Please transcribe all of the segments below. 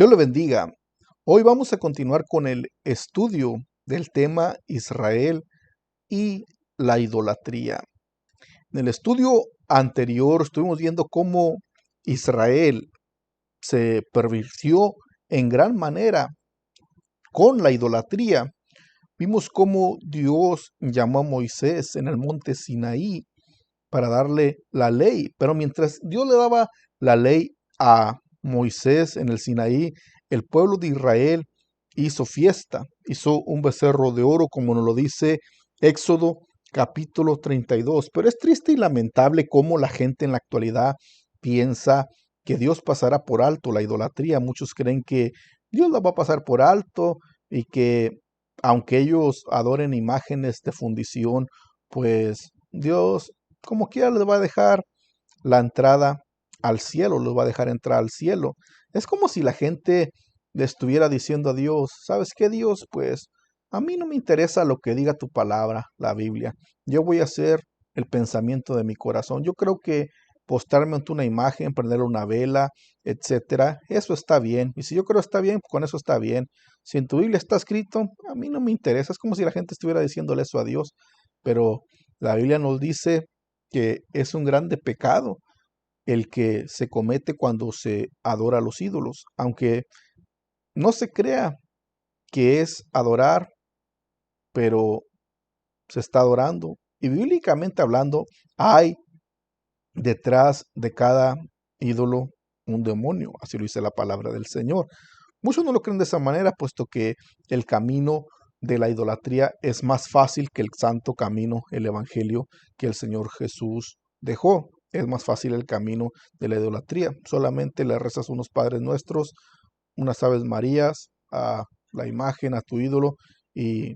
Dios le bendiga. Hoy vamos a continuar con el estudio del tema Israel y la idolatría. En el estudio anterior estuvimos viendo cómo Israel se pervirtió en gran manera con la idolatría. Vimos cómo Dios llamó a Moisés en el monte Sinaí para darle la ley, pero mientras Dios le daba la ley a Moisés en el Sinaí, el pueblo de Israel hizo fiesta, hizo un becerro de oro, como nos lo dice Éxodo capítulo 32. Pero es triste y lamentable cómo la gente en la actualidad piensa que Dios pasará por alto la idolatría. Muchos creen que Dios la va a pasar por alto y que aunque ellos adoren imágenes de fundición, pues Dios como quiera les va a dejar la entrada al cielo, los va a dejar entrar al cielo. Es como si la gente le estuviera diciendo a Dios: ¿sabes qué, Dios? Pues a mí no me interesa lo que diga tu palabra, la Biblia. Yo voy a hacer el pensamiento de mi corazón. Yo creo que postrarme ante una imagen, prenderle una vela, etcétera, eso está bien. Y si yo creo está bien, con eso está bien. Si en tu Biblia está escrito, a mí no me interesa. Es como si la gente estuviera diciéndole eso a Dios. Pero la Biblia nos dice que es un grande pecado el que se comete cuando se adora a los ídolos, aunque no se crea que es adorar, pero se está adorando. Y bíblicamente hablando, hay detrás de cada ídolo un demonio, así lo dice la palabra del Señor. Muchos no lo creen de esa manera, puesto que el camino de la idolatría es más fácil que el santo camino, el evangelio que el Señor Jesús dejó. Es más fácil el camino de la idolatría. Solamente le rezas unos Padres Nuestros, unas Aves Marías, a la imagen, a tu ídolo, y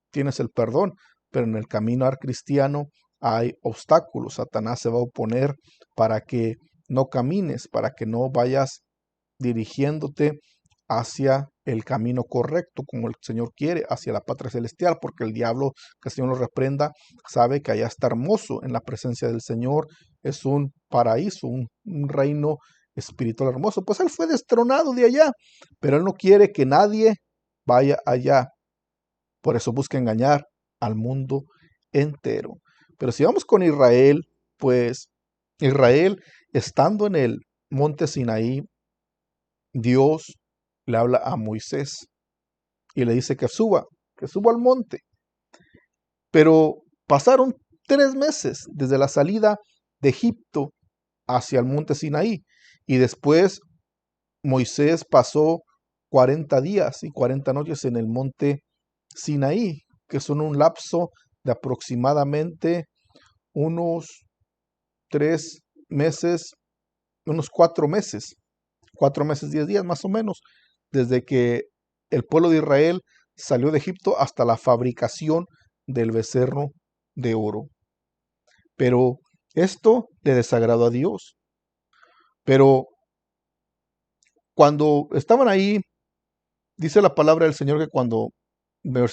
tienes el perdón. Pero en el caminar cristiano hay obstáculos. Satanás se va a oponer para que no camines, para que no vayas dirigiéndote hacia el camino correcto, como el Señor quiere, hacia la patria celestial, porque el diablo, que el Señor lo reprenda, sabe que allá está hermoso en la presencia del Señor, es un paraíso, un reino espiritual hermoso. Pues él fue destronado de allá, pero él no quiere que nadie vaya allá. Por eso busca engañar al mundo entero. Pero si vamos con Israel, pues Israel, estando en el monte Sinaí, Dios le habla a Moisés y le dice que suba al monte. Pero pasaron 3 meses desde la salida de Egipto hacia el monte Sinaí. Y después Moisés pasó 40 días y 40 noches en el monte Sinaí, que son un lapso de aproximadamente unos 3 meses, unos 4 meses. 4 meses, 10 días más o menos, desde que el pueblo de Israel salió de Egipto hasta la fabricación del becerro de oro. Pero esto le desagradó a Dios. Pero cuando estaban ahí, dice la palabra del Señor que cuando,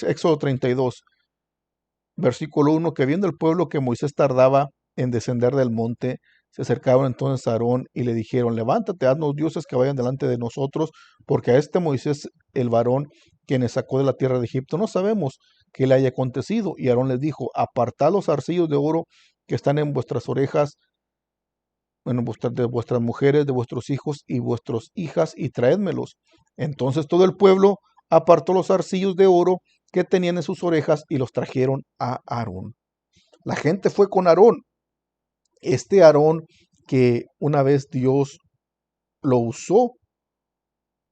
Éxodo 32, versículo 1, que viendo el pueblo que Moisés tardaba en descender del monte, se acercaron entonces a Aarón y le dijeron: levántate, haznos dioses que vayan delante de nosotros, porque a este Moisés, el varón, quien les sacó de la tierra de Egipto, no sabemos qué le haya acontecido. Y Aarón les dijo: apartad los zarcillos de oro que están en vuestras orejas, de vuestras mujeres, de vuestros hijos y vuestras hijas, y traédmelos. Entonces todo el pueblo apartó los zarcillos de oro que tenían en sus orejas y los trajeron a Aarón. La gente fue con Aarón. Este Aarón que una vez Dios lo usó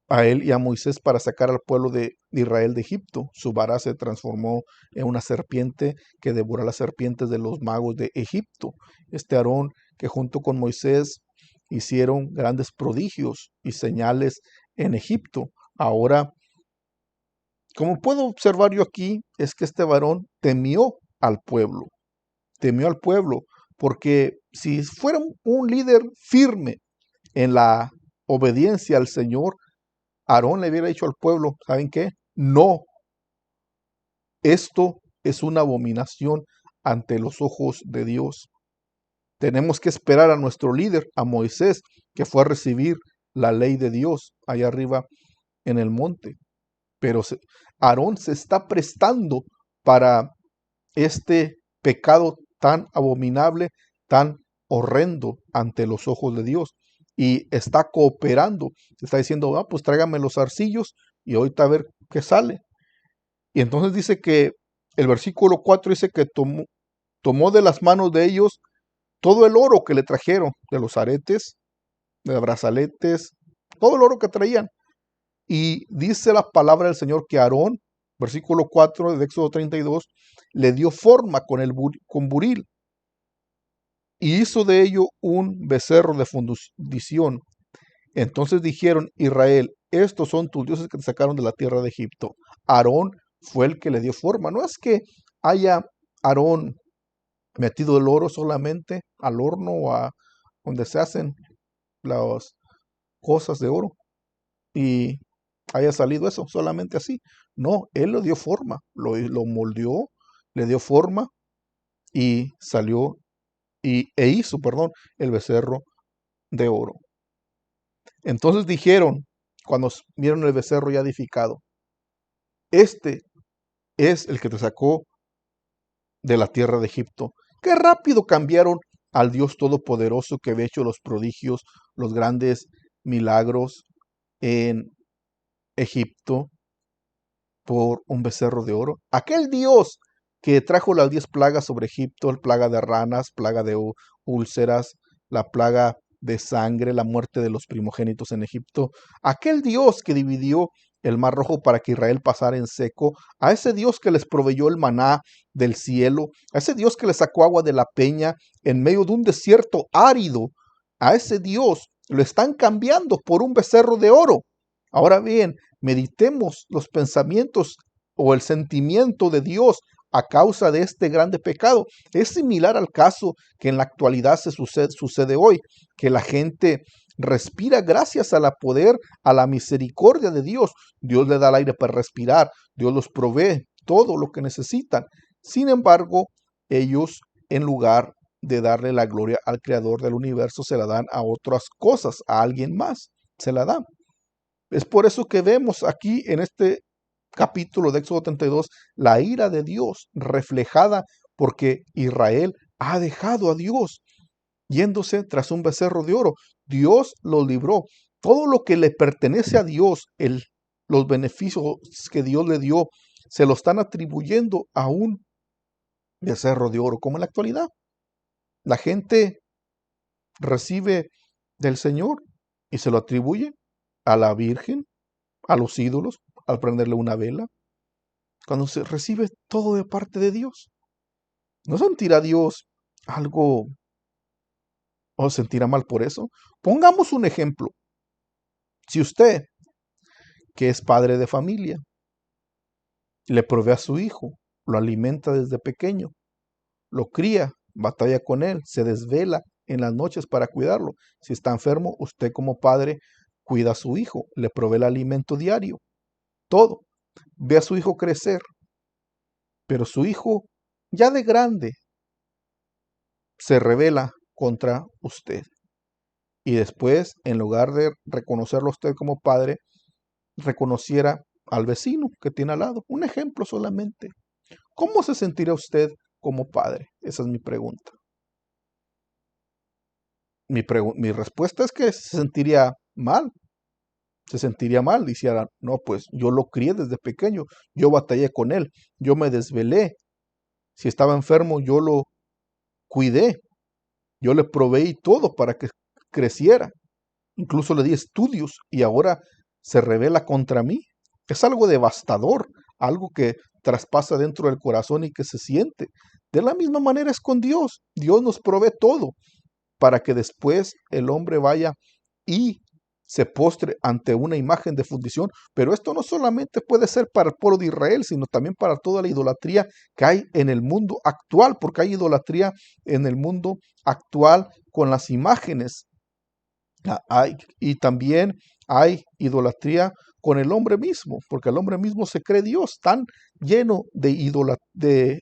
a él y a Moisés para sacar al pueblo de Israel de Egipto. Su vara se transformó en una serpiente que devora las serpientes de los magos de Egipto. Este Aarón que junto con Moisés hicieron grandes prodigios y señales en Egipto. Ahora, como puedo observar yo aquí, es que este varón temió al pueblo, porque si fuera un líder firme en la obediencia al Señor, Aarón le hubiera dicho al pueblo: ¿saben qué? No, esto es una abominación ante los ojos de Dios. Tenemos que esperar a nuestro líder, a Moisés, que fue a recibir la ley de Dios allá arriba en el monte. Pero Aarón se está prestando para este pecado tan abominable, tan horrendo ante los ojos de Dios. Y está cooperando. Está diciendo, pues tráigame los arcillos y ahorita a ver qué sale. Y entonces dice que el versículo 4 dice que tomó de las manos de ellos todo el oro que le trajeron, de los aretes, de los brazaletes, todo el oro que traían. Y dice la palabra del Señor que Aarón, versículo 4 de Éxodo 32, le dio forma con buril y hizo de ello un becerro de fundición. Entonces dijeron, Israel, estos son tus dioses que te sacaron de la tierra de Egipto. Aarón fue el que le dio forma. No es que haya Aarón metido el oro solamente al horno o a donde se hacen las cosas de oro y haya salido eso solamente así. No, él le dio forma, lo moldeó, le dio forma y salió hizo, el becerro de oro. Entonces dijeron, cuando vieron el becerro ya edificado, este es el que te sacó de la tierra de Egipto. Qué rápido cambiaron al Dios Todopoderoso que había hecho los prodigios, los grandes milagros en Egipto por un becerro de oro. Aquel Dios que trajo las 10 plagas sobre Egipto, la plaga de ranas, plaga de úlceras, la plaga de sangre, la muerte de los primogénitos en Egipto. Aquel Dios que dividió el mar rojo para que Israel pasara en seco, a ese Dios que les proveyó el maná del cielo, a ese Dios que les sacó agua de la peña en medio de un desierto árido, a ese Dios lo están cambiando por un becerro de oro. Ahora bien, meditemos los pensamientos o el sentimiento de Dios a causa de este grande pecado. Es similar al caso que en la actualidad sucede hoy, que la gente respira gracias a la poder, a la misericordia de Dios. Dios le da el aire para respirar, Dios los provee todo lo que necesitan. Sin embargo, ellos, en lugar de darle la gloria al creador del universo, se la dan a otras cosas, a alguien más, se la dan. Es por eso que vemos aquí en este capítulo de Éxodo 32 la ira de Dios reflejada porque Israel ha dejado a Dios yéndose tras un becerro de oro. Dios lo libró. Todo lo que le pertenece a Dios, los beneficios que Dios le dio, se lo están atribuyendo a un becerro de oro, como en la actualidad. La gente recibe del Señor y se lo atribuye a la Virgen, a los ídolos, al prenderle una vela. Cuando se recibe todo de parte de Dios, ¿no sentirá Dios algo o sentirá mal por eso? Pongamos un ejemplo. Si usted, que es padre de familia, le provee a su hijo, lo alimenta desde pequeño, lo cría, batalla con él, se desvela en las noches para cuidarlo. Si está enfermo, usted como padre cuida a su hijo, le provee el alimento diario, todo. Ve a su hijo crecer, pero su hijo, ya de grande, se rebela contra usted. Y después, en lugar de reconocerlo a usted como padre, reconociera al vecino que tiene al lado. Un ejemplo solamente. ¿Cómo se sentirá usted como padre? Esa es mi pregunta. Mi respuesta es que se sentiría mal. Se sentiría mal. Dijera, no, pues yo lo crié desde pequeño. Yo batallé con él. Yo me desvelé. Si estaba enfermo, yo lo cuidé. Yo le proveí todo para que creciera. Incluso le di estudios y ahora se rebela contra mí. Es algo devastador, algo que traspasa dentro del corazón y que se siente. De la misma manera es con Dios. Dios nos provee todo para que después el hombre vaya y se postre ante una imagen de fundición. Pero esto no solamente puede ser para el pueblo de Israel, sino también para toda la idolatría que hay en el mundo actual, porque hay idolatría en el mundo actual con las imágenes. Y también hay idolatría con el hombre mismo, porque el hombre mismo se cree Dios, tan lleno de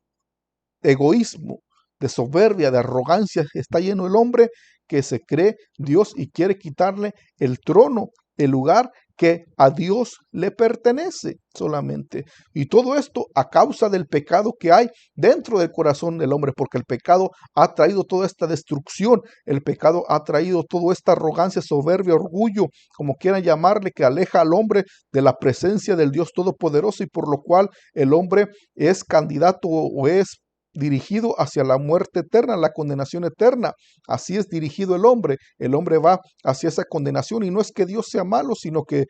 egoísmo, de soberbia, de arrogancia, está lleno el hombre que se cree Dios y quiere quitarle el trono, el lugar que a Dios le pertenece solamente. Y todo esto a causa del pecado que hay dentro del corazón del hombre, porque el pecado ha traído toda esta destrucción, el pecado ha traído toda esta arrogancia, soberbia, orgullo, como quieran llamarle, que aleja al hombre de la presencia del Dios Todopoderoso y por lo cual el hombre es candidato o es dirigido hacia la muerte eterna, la condenación eterna. Así es dirigido el hombre va hacia esa condenación y no es que Dios sea malo, sino que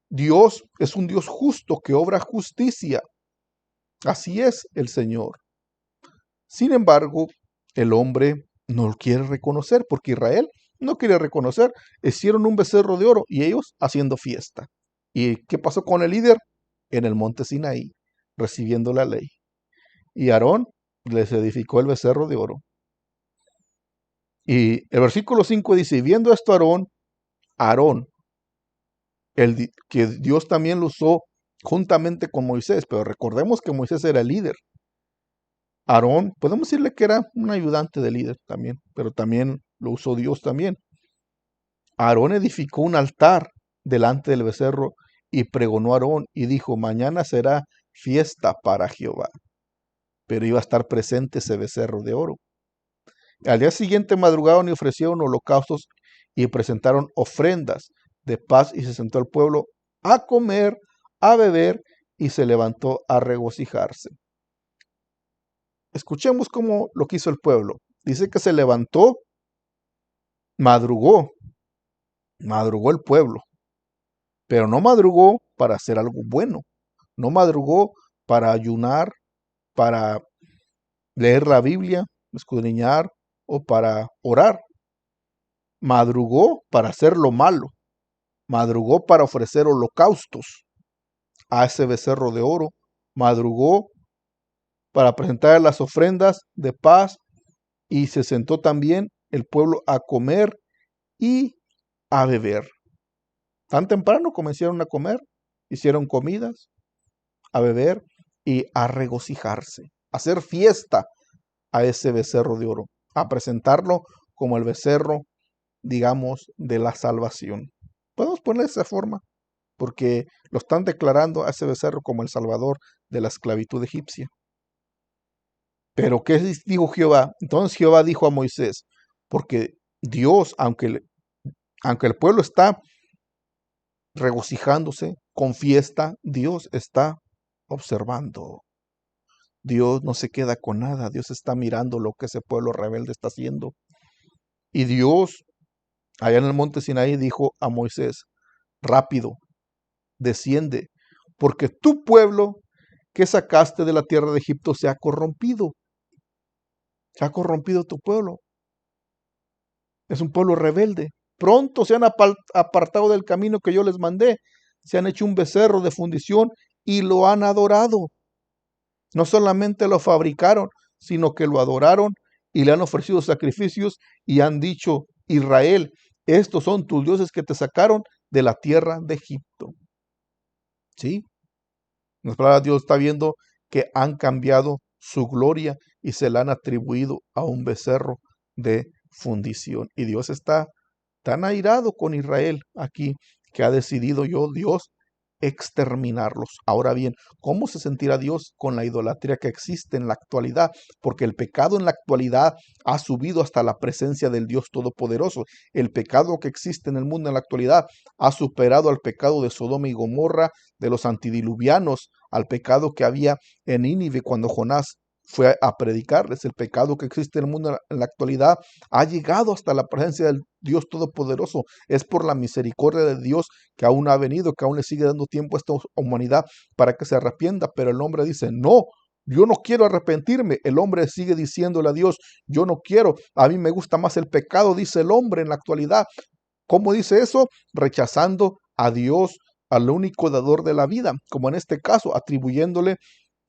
Dios es un Dios justo que obra justicia. Así es el Señor. Sin embargo, el hombre no lo quiere reconocer porque Israel no quiere reconocer. Hicieron un becerro de oro y ellos haciendo fiesta. ¿Y qué pasó con el líder? En el monte Sinaí, recibiendo la ley. Y Aarón les edificó el becerro de oro. Y el versículo 5 dice, y viendo esto Aarón, que Dios también lo usó juntamente con Moisés, pero recordemos que Moisés era el líder. Aarón, podemos decirle que era un ayudante del líder también, pero también lo usó Dios también. Aarón edificó un altar delante del becerro y pregonó a Aarón y dijo, mañana será fiesta para Jehová. Pero iba a estar presente ese becerro de oro. Al día siguiente madrugaron y ofrecieron holocaustos y presentaron ofrendas de paz y se sentó el pueblo a comer, a beber y se levantó a regocijarse. Escuchemos cómo lo que hizo el pueblo. Dice que se levantó, madrugó el pueblo, pero no madrugó para hacer algo bueno, no madrugó para ayunar, para leer la Biblia, escudriñar o para orar. Madrugó para hacer lo malo, madrugó para ofrecer holocaustos a ese becerro de oro, madrugó para presentar las ofrendas de paz y se sentó también el pueblo a comer y a beber. Tan temprano comenzaron a comer, hicieron comidas, a beber y a regocijarse, a hacer fiesta a ese becerro de oro, a presentarlo como el becerro, digamos, de la salvación. Podemos poner de esa forma, porque lo están declarando a ese becerro como el salvador de la esclavitud egipcia. Pero ¿qué dijo Jehová? Entonces Jehová dijo a Moisés, porque Dios, aunque el pueblo está regocijándose con fiesta, Dios está observando. Dios no se queda con nada, Dios está mirando lo que ese pueblo rebelde está haciendo. Y Dios, allá en el monte Sinaí, dijo a Moisés, rápido, desciende, porque tu pueblo que sacaste de la tierra de Egipto se ha corrompido. Se ha corrompido tu pueblo. Es un pueblo rebelde. Pronto se han apartado del camino que yo les mandé. Se han hecho un becerro de fundición y lo han adorado. No solamente lo fabricaron, sino que lo adoraron y le han ofrecido sacrificios y han dicho, Israel, estos son tus dioses que te sacaron de la tierra de Egipto. ¿Sí? La palabra de Dios está viendo que han cambiado su gloria y se la han atribuido a un becerro de fundición. Y Dios está tan airado con Israel aquí que ha decidido Dios, exterminarlos. Ahora bien, ¿cómo se sentirá Dios con la idolatría que existe en la actualidad? Porque el pecado en la actualidad ha subido hasta la presencia del Dios Todopoderoso. El pecado que existe en el mundo en la actualidad ha superado al pecado de Sodoma y Gomorra, de los antidiluvianos, al pecado que había en Nínive cuando Jonás fue a predicarles. El pecado que existe en el mundo en la actualidad ha llegado hasta la presencia del Dios Todopoderoso. Es por la misericordia de Dios que aún ha venido, que aún le sigue dando tiempo a esta humanidad para que se arrepienta, pero el hombre dice, no, yo no quiero arrepentirme. El hombre sigue diciéndole a Dios, yo no quiero, a mí me gusta más el pecado, dice el hombre en la actualidad. ¿Cómo dice eso? Rechazando a Dios, al único dador de la vida, como en este caso, atribuyéndole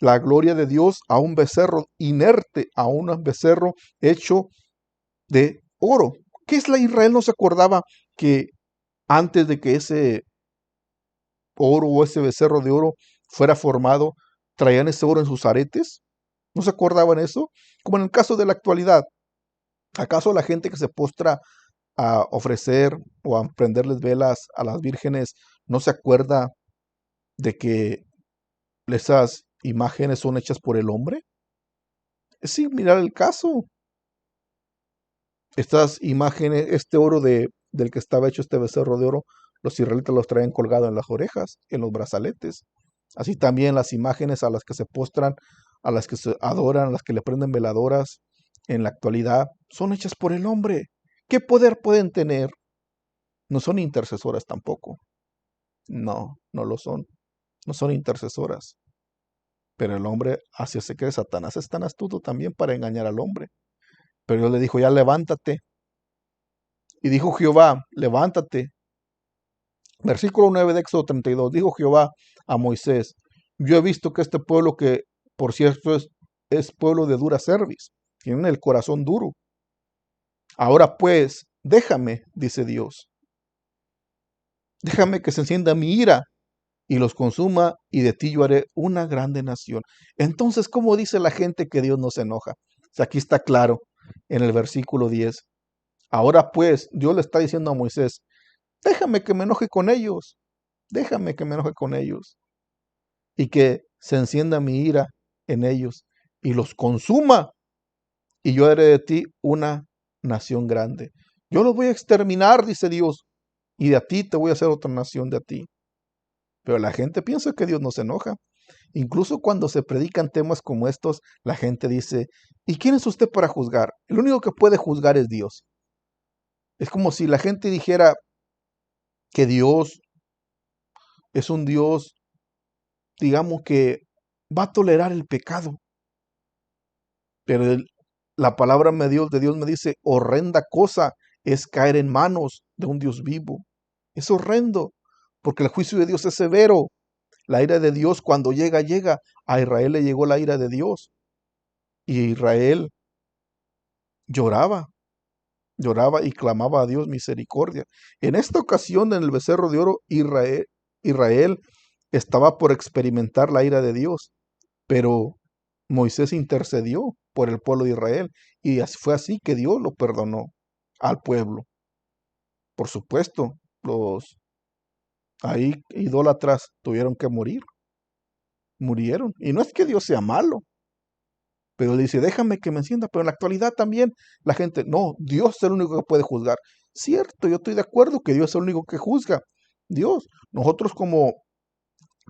la gloria de Dios a un becerro inerte, a un becerro hecho de oro. ¿Qué es la Israel? No se acordaba que antes de que ese oro o ese becerro de oro fuera formado, traían ese oro en sus aretes. ¿No se acordaban eso? Como en el caso de la actualidad. ¿Acaso la gente que se postra a ofrecer o a prenderles velas a las vírgenes, no se acuerda de que esas imágenes son hechas por el hombre? Es similar el caso. Estas imágenes, este oro del que estaba hecho este becerro de oro, los israelitas los traían colgado en las orejas, en los brazaletes. Así también las imágenes a las que se postran, a las que se adoran, a las que le prenden veladoras en la actualidad, son hechas por el hombre. ¿Qué poder pueden tener? No son intercesoras tampoco. No, no lo son. No son intercesoras. Pero el hombre hace que Satanás es tan astuto también para engañar al hombre. Pero Dios le dijo, ya levántate. Y dijo Jehová, levántate. Versículo 9 de Éxodo 32. Dijo Jehová a Moisés, yo he visto que este pueblo que, por cierto, es pueblo de dura cerviz. Tienen el corazón duro. Ahora pues, déjame, dice Dios. Déjame que se encienda mi ira y los consuma, y de ti yo haré una grande nación. Entonces, ¿cómo dice la gente que Dios no se enoja? O sea, aquí está claro en el versículo 10. Ahora pues, Dios le está diciendo a Moisés, déjame que me enoje con ellos, déjame que me enoje con ellos, y que se encienda mi ira en ellos, y los consuma, y yo haré de ti una nación grande. Yo los voy a exterminar, dice Dios, y de a ti te voy a hacer otra nación de a ti. Pero la gente piensa que Dios no se enoja. Incluso cuando se predican temas como estos, la gente dice, ¿y quién es usted para juzgar? El único que puede juzgar es Dios. Es como si la gente dijera que Dios es un Dios, digamos, que va a tolerar el pecado. Pero la palabra de Dios me dice, horrenda cosa es caer en manos de un Dios vivo. Es horrendo, porque el juicio de Dios es severo. La ira de Dios cuando llega, llega. A Israel le llegó la ira de Dios. Y Israel lloraba, lloraba y clamaba a Dios misericordia. En esta ocasión, en el becerro de oro, Israel estaba por experimentar la ira de Dios, pero Moisés intercedió por el pueblo de Israel y fue así que Dios lo perdonó al pueblo. Por supuesto, los ahí idólatras tuvieron que morir, murieron. Y no es que Dios sea malo, pero le dice, déjame que me encienda. Pero en la actualidad también la gente, no, Dios es el único que puede juzgar. Cierto, yo estoy de acuerdo que Dios es el único que juzga. Dios, nosotros como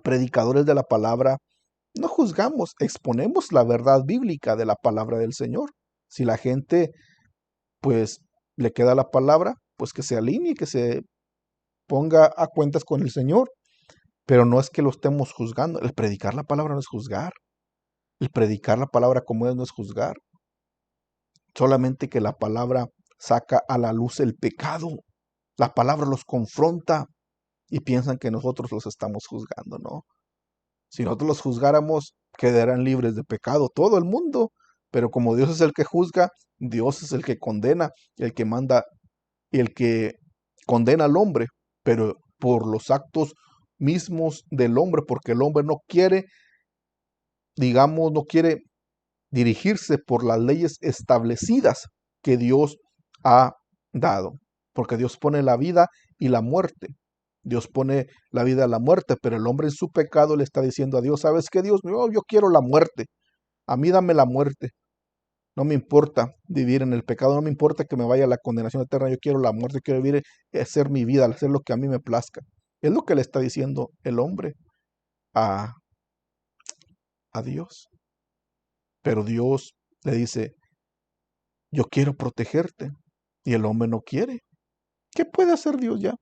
predicadores de la palabra, no juzgamos, exponemos la verdad bíblica de la palabra del Señor. Si la gente, pues, le queda la palabra, pues que se alinee, que se ponga a cuentas con el Señor. Pero no es que lo estemos juzgando. El predicar la palabra no es juzgar. El predicar la palabra como es no es juzgar. Solamente que la palabra saca a la luz el pecado. La palabra los confronta y piensan que nosotros los estamos juzgando, ¿no? Si nosotros los juzgáramos, quedarán libres de pecado todo el mundo. Pero como Dios es el que juzga, Dios es el que condena, el que manda, el que condena al hombre, pero por los actos mismos del hombre, porque el hombre no quiere, digamos, no quiere dirigirse por las leyes establecidas que Dios ha dado, porque Dios pone la vida y la muerte. Dios pone la vida y la muerte, pero el hombre en su pecado le está diciendo a Dios, ¿sabes qué, Dios? Yo quiero la muerte, a mí dame la muerte. No me importa vivir en el pecado, no me importa que me vaya a la condenación eterna, yo quiero la muerte, quiero vivir, hacer mi vida, hacer lo que a mí me plazca. Es lo que le está diciendo el hombre a, a Dios. Pero Dios le dice, yo quiero protegerte. Y el hombre no quiere. ¿Qué puede hacer Dios ya?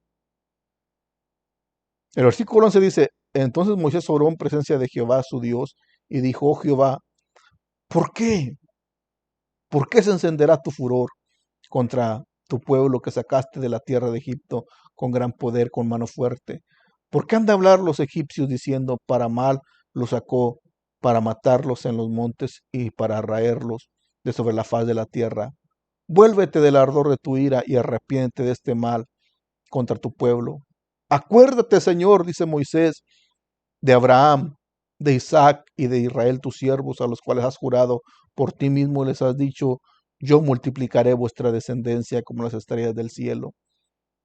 El versículo 11 dice, entonces Moisés oró en presencia de Jehová su Dios y dijo, oh Jehová, ¿por qué? ¿Por qué se encenderá tu furor contra tu pueblo que sacaste de la tierra de Egipto con gran poder, con mano fuerte? ¿Por qué han de hablar los egipcios diciendo, para mal los sacó, para matarlos en los montes y para raerlos de sobre la faz de la tierra? Vuélvete del ardor de tu ira y arrepiéntete de este mal contra tu pueblo. Acuérdate, Señor, dice Moisés, de Abraham, de Isaac y de Israel tus siervos, a los cuales has jurado por ti mismo, les has dicho, yo multiplicaré vuestra descendencia como las estrellas del cielo,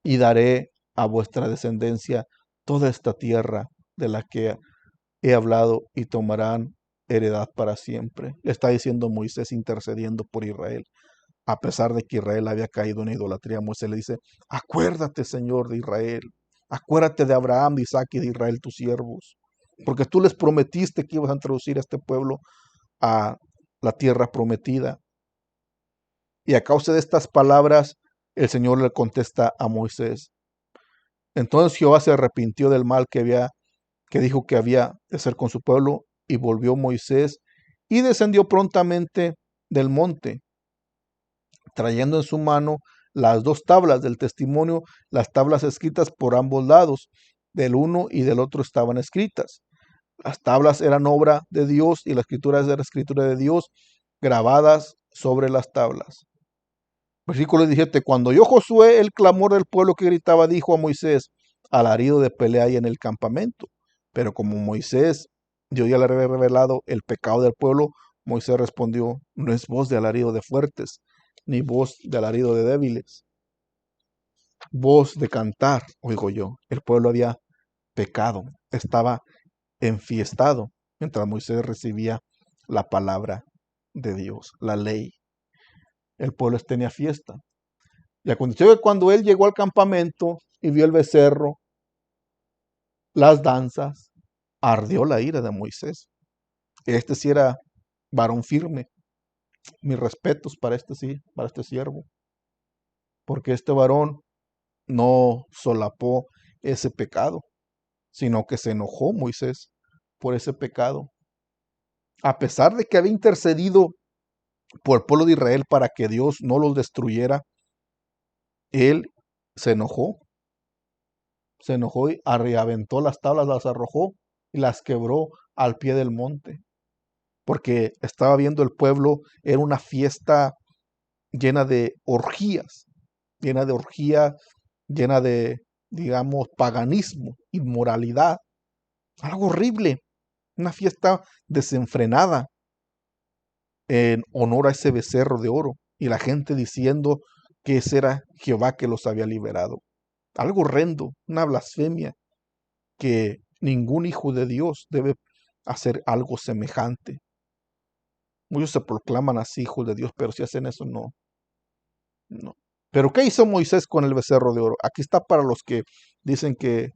y daré a vuestra descendencia toda esta tierra de la que he hablado, y tomarán heredad para siempre. Le está diciendo Moisés intercediendo por Israel. A pesar de que Israel había caído en idolatría, Moisés le dice, acuérdate, Señor, de Israel. Acuérdate de Abraham, de Isaac y de Israel, tus siervos. Porque tú les prometiste que ibas a introducir a este pueblo a la tierra prometida. Y a causa de estas palabras, el Señor le contesta a Moisés. Entonces Jehová se arrepintió del mal que dijo que había de hacer con su pueblo, y volvió Moisés y descendió prontamente del monte, trayendo en su mano las dos tablas del testimonio, las tablas escritas por ambos lados, del uno y del otro estaban escritas. Las tablas eran obra de Dios y la escritura era escritura de Dios, grabadas sobre las tablas. Versículo 17. Cuando oyó Josué el clamor del pueblo que gritaba, dijo a Moisés, alarido de pelea hay en el campamento. Pero como Moisés Dios ya le había revelado el pecado del pueblo, Moisés respondió, no es voz de alarido de fuertes, ni voz de alarido de débiles, voz de cantar, oigo yo. El pueblo había pecado, estaba enfiestado, mientras Moisés recibía la palabra de Dios, la ley. El pueblo tenía fiesta. Y aconteció que cuando él llegó al campamento y vio el becerro, las danzas, ardió la ira de Moisés. Este sí era varón firme. Mis respetos para este sí, para este siervo. Porque este varón no solapó ese pecado, sino que se enojó Moisés por ese pecado. A pesar de que había intercedido por el pueblo de Israel para que Dios no los destruyera, él se enojó y aventó las tablas, las arrojó y las quebró al pie del monte, porque estaba viendo el pueblo, era una fiesta llena de orgías, llena de, digamos, paganismo, inmoralidad, algo horrible, una fiesta desenfrenada en honor a ese becerro de oro, y la gente diciendo que ese era Jehová que los había liberado. Algo horrendo, una blasfemia, que ningún hijo de Dios debe hacer algo semejante. Muchos se proclaman así hijos de Dios, pero si hacen eso, no. Pero ¿qué hizo Moisés con el becerro de oro? Aquí está para los que dicen que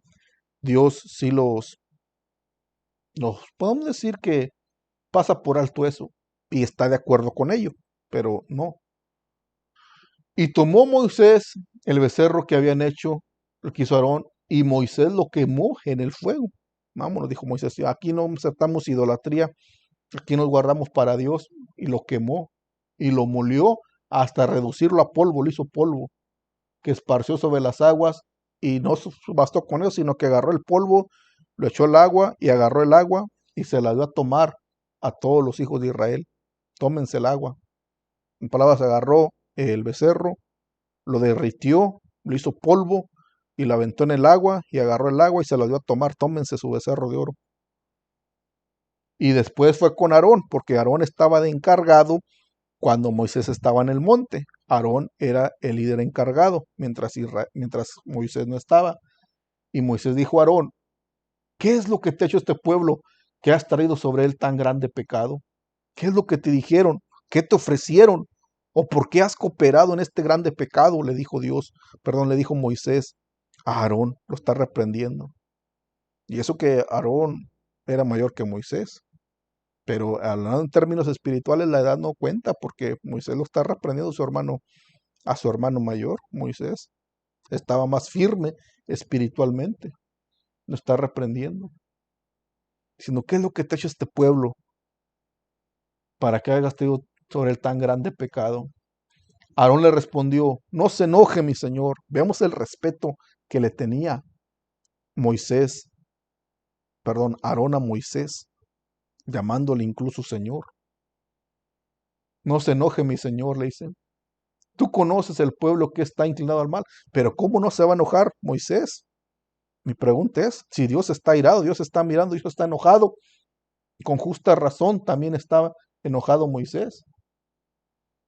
Dios sí los podemos decir que pasa por alto eso y está de acuerdo con ello, pero no. Y tomó Moisés el becerro que habían hecho, lo que hizo Aarón, y Moisés lo quemó en el fuego. Vámonos, dijo Moisés, aquí no aceptamos idolatría, aquí nos guardamos para Dios, y lo quemó, y lo molió hasta reducirlo a polvo, lo hizo polvo, que esparció sobre las aguas, y no bastó con eso, sino que agarró el polvo, lo echó al agua, y agarró el agua, y se la dio a tomar a todos los hijos de Israel. Tómense el agua. En palabras, agarró el becerro, lo derritió, lo hizo polvo, y lo aventó en el agua, y agarró el agua y se lo dio a tomar. Tómense su becerro de oro. Y después fue con Aarón, porque Aarón estaba de encargado cuando Moisés estaba en el monte. Aarón era el líder encargado mientras Moisés no estaba. Y Moisés dijo a Aarón, ¿qué es lo que te ha hecho este pueblo que has traído sobre él tan grande pecado? ¿Qué es lo que te dijeron? ¿Qué te ofrecieron? ¿O por qué has cooperado en este grande pecado? Le dijo Moisés a Aarón, lo está reprendiendo. Y eso que Aarón era mayor que Moisés. Pero hablando en términos espirituales, la edad no cuenta, porque Moisés lo está reprendiendo a su hermano mayor, Moisés. Estaba más firme espiritualmente. Lo está reprendiendo. Sino, ¿qué es lo que te ha hecho este pueblo para que hagas sobre el tan grande pecado? Aarón le respondió, no se enoje, mi señor. Veamos el respeto que le tenía Aarón a Moisés, llamándole incluso señor. No se enoje, mi señor, le dicen. Tú conoces el pueblo que está inclinado al mal, pero ¿cómo no se va a enojar Moisés? Mi pregunta es, si Dios está airado, Dios está mirando, Dios está enojado, con justa razón también estaba enojado Moisés.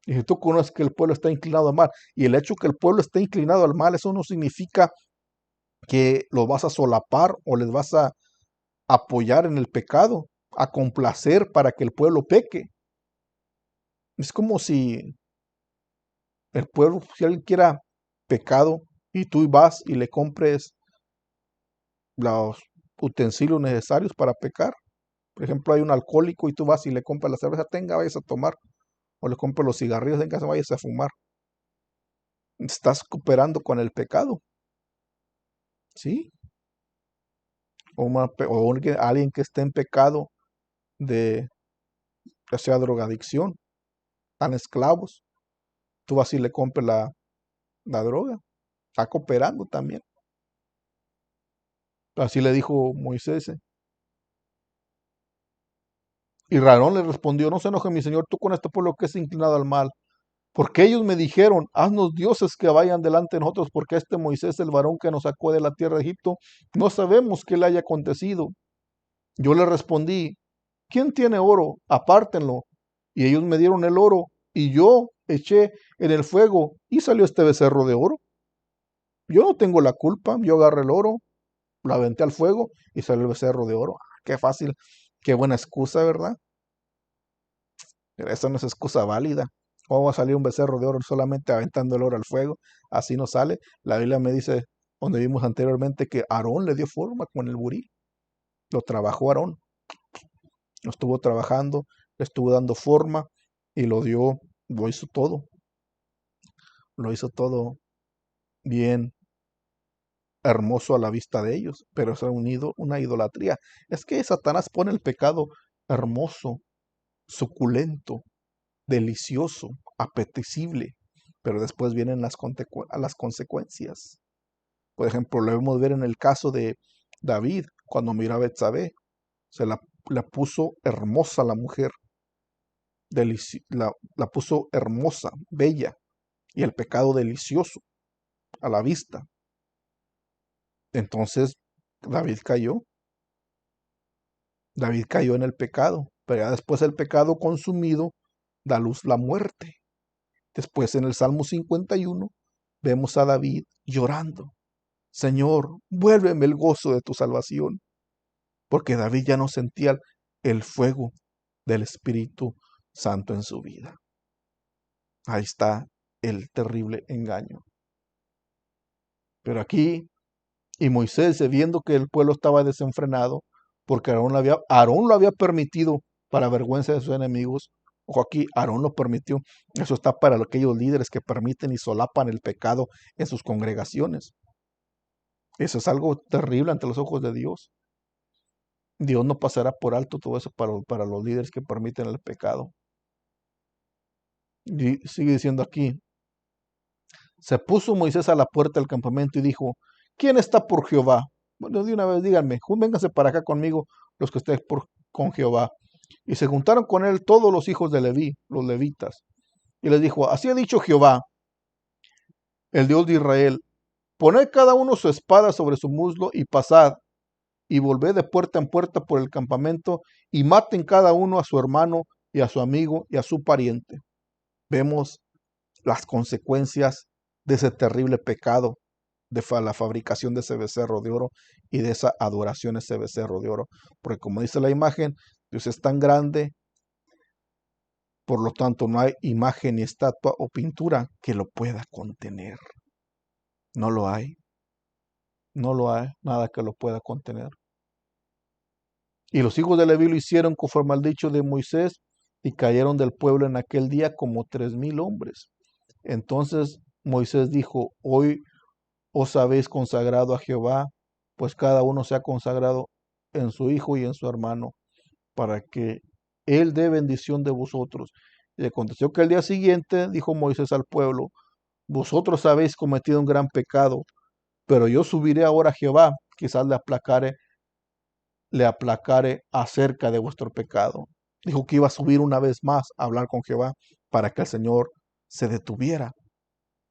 Y si tú conoces que el pueblo está inclinado al mal, y el hecho que el pueblo esté inclinado al mal, eso no significa que los vas a solapar o les vas a apoyar en el pecado, a complacer para que el pueblo peque. Es como si el pueblo, si alguien quiera pecado y tú vas y le compres los utensilios necesarios para pecar. Por ejemplo, hay un alcohólico y tú vas y le compras la cerveza, tenga, vayas a tomar. O le compras los cigarrillos, tenga, vayas a fumar. Estás cooperando con el pecado, ¿sí? O alguien que esté en pecado de, ya sea drogadicción, están esclavos. Tú vas y le compras la droga. Está cooperando también. Así le dijo Moisés. Y Aarón le respondió, no se enoje mi señor, tú con este pueblo que es inclinado al mal. Porque ellos me dijeron, haznos dioses que vayan delante de nosotros, porque este Moisés, el varón que nos sacó de la tierra de Egipto, no sabemos qué le haya acontecido. Yo le respondí, ¿quién tiene oro? Apártenlo. Y ellos me dieron el oro, y yo eché en el fuego, y salió este becerro de oro. Yo no tengo la culpa, yo agarré el oro, lo aventé al fuego, y salió el becerro de oro. Qué fácil, qué buena excusa, ¿verdad? Pero esa no es excusa válida. ¿Cómo va a salir un becerro de oro solamente aventando el oro al fuego? Así no sale. La Biblia me dice, donde vimos anteriormente, que Aarón le dio forma con el buril. Lo trabajó Aarón. Lo estuvo trabajando, le estuvo dando forma y lo dio, lo hizo todo. Lo hizo todo bien hermoso a la vista de ellos. Pero es una idolatría. Es que Satanás pone el pecado hermoso, suculento, delicioso, apetecible, pero después vienen las consecuencias. Por ejemplo, lo vemos ver en el caso de David, cuando miró a Betsabé, se la puso hermosa la mujer, la puso hermosa, bella, y el pecado delicioso a la vista. Entonces David cayó en el pecado, pero ya después el pecado consumido da luz la muerte. Después en el Salmo 51 vemos a David llorando. Señor, vuélveme el gozo de tu salvación. Porque David ya no sentía el fuego del Espíritu Santo en su vida. Ahí está el terrible engaño. Pero aquí, y Moisés, viendo que el pueblo estaba desenfrenado, porque Aarón lo había permitido para vergüenza de sus enemigos. Ojo aquí, Aarón lo permitió. Eso está para aquellos líderes que permiten y solapan el pecado en sus congregaciones. Eso es algo terrible ante los ojos de Dios. Dios no pasará por alto todo eso para los líderes que permiten el pecado. Y sigue diciendo aquí, se puso Moisés a la puerta del campamento y dijo, ¿quién está por Jehová? Bueno, de una vez díganme, vénganse para acá conmigo los que estén con Jehová. Y se juntaron con él todos los hijos de Leví, los levitas. Y les dijo, así ha dicho Jehová, el Dios de Israel, poned cada uno su espada sobre su muslo y pasad, y volved de puerta en puerta por el campamento, y maten cada uno a su hermano y a su amigo y a su pariente. Vemos las consecuencias de ese terrible pecado, de la fabricación de ese becerro de oro y de esa adoración a ese becerro de oro. Porque como dice la imagen, Dios es tan grande, por lo tanto no hay imagen ni estatua o pintura que lo pueda contener. No lo hay. No lo hay, nada que lo pueda contener. Y los hijos de Leví lo hicieron conforme al dicho de Moisés, y cayeron del pueblo en aquel día como 3,000 hombres. Entonces Moisés dijo, hoy os habéis consagrado a Jehová, pues cada uno se ha consagrado en su hijo y en su hermano, para que él dé bendición de vosotros. Y aconteció que el día siguiente dijo Moisés al pueblo, vosotros habéis cometido un gran pecado, pero yo subiré ahora a Jehová, quizás le aplacare acerca de vuestro pecado. Dijo que iba a subir una vez más a hablar con Jehová para que el Señor se detuviera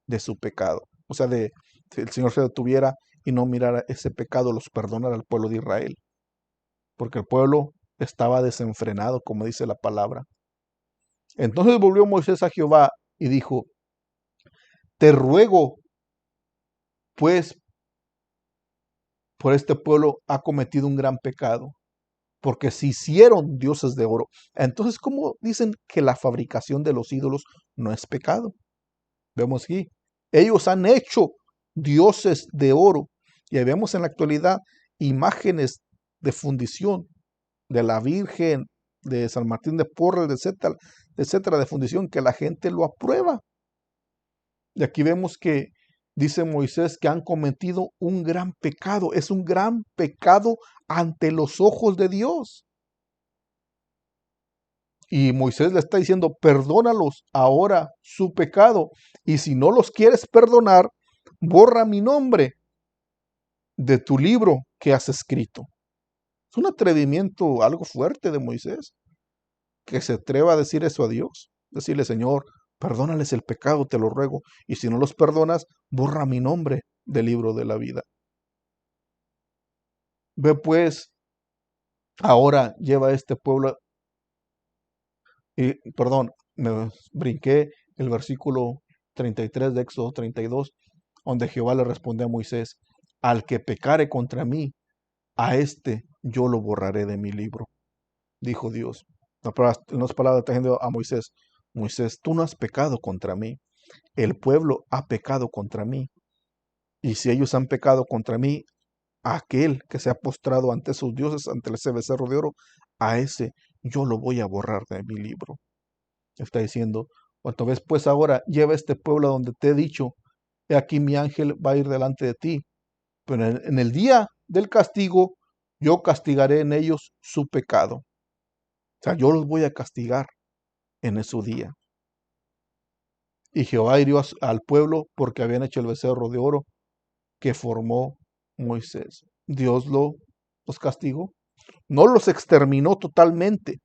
de su pecado. O sea, el Señor se detuviera y no mirara ese pecado, los perdonara al pueblo de Israel. Porque el pueblo estaba desenfrenado, como dice la palabra. Entonces volvió Moisés a Jehová y dijo, te ruego, pues, por este pueblo ha cometido un gran pecado, porque se hicieron dioses de oro. Entonces, ¿cómo dicen que la fabricación de los ídolos no es pecado? Vemos aquí, ellos han hecho dioses de oro. Y vemos en la actualidad imágenes de fundición de la Virgen, de San Martín de Porres, etcétera, etcétera, de fundición, que la gente lo aprueba. Y aquí vemos que dice Moisés que han cometido un gran pecado. Es un gran pecado ante los ojos de Dios. Y Moisés le está diciendo, perdónalos ahora su pecado. Y si no los quieres perdonar, borra mi nombre de tu libro que has escrito. Es un atrevimiento algo fuerte de Moisés, que se atreva a decir eso a Dios. Decirle, Señor, perdónales el pecado, te lo ruego. Y si no los perdonas, borra mi nombre del libro de la vida. Ve pues, ahora lleva a este pueblo, y perdón, me brinqué el versículo 33 de Éxodo 32, donde Jehová le responde a Moisés, al que pecare contra mí, a este yo lo borraré de mi libro, dijo Dios. En unas palabras está diciendo a Moisés, Moisés, tú no has pecado contra mí, el pueblo ha pecado contra mí, y si ellos han pecado contra mí, aquel que se ha postrado ante sus dioses, ante ese becerro de oro, a ese yo lo voy a borrar de mi libro. Está diciendo, cuanto ves pues ahora, lleva este pueblo a donde te he dicho, he aquí mi ángel va a ir delante de ti, pero en el día del castigo, yo castigaré en ellos su pecado. O sea, yo los voy a castigar en ese día. Y Jehová hirió al pueblo porque habían hecho el becerro de oro que formó Moisés. Dios los castigó. No los exterminó totalmente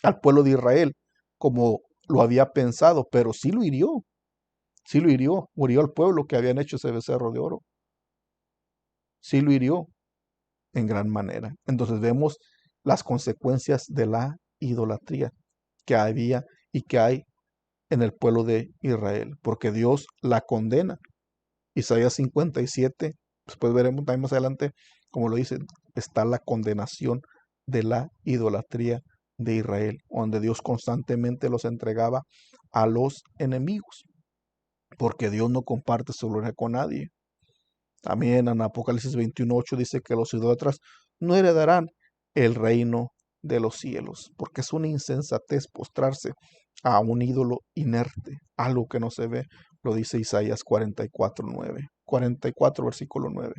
al pueblo de Israel como lo había pensado, pero sí lo hirió. Sí lo hirió. Murió al pueblo que habían hecho ese becerro de oro. Sí lo hirió en gran manera. Entonces vemos las consecuencias de la idolatría que había y que hay en el pueblo de Israel, porque Dios la condena. Isaías 57, después veremos también más adelante, como lo dice, está la condenación de la idolatría de Israel, donde Dios constantemente los entregaba a los enemigos, porque Dios no comparte su gloria con nadie. También en Apocalipsis 21:8 dice que los idólatras no heredarán el reino de los cielos, porque es una insensatez postrarse a un ídolo inerte, algo que no se ve, lo dice Isaías 44:9, 44 versículo 9.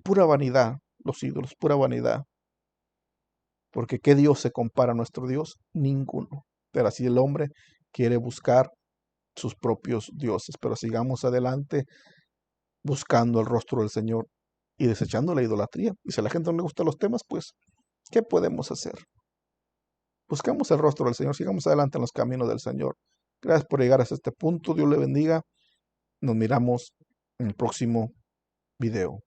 Pura vanidad, los ídolos, pura vanidad, porque ¿qué Dios se compara a nuestro Dios? Ninguno. Pero así el hombre quiere buscar sus propios dioses, pero sigamos adelante buscando el rostro del Señor y desechando la idolatría. Y si a la gente no le gustan los temas, pues, ¿qué podemos hacer? Buscamos el rostro del Señor, sigamos adelante en los caminos del Señor. Gracias por llegar hasta este punto. Dios le bendiga. Nos miramos en el próximo video.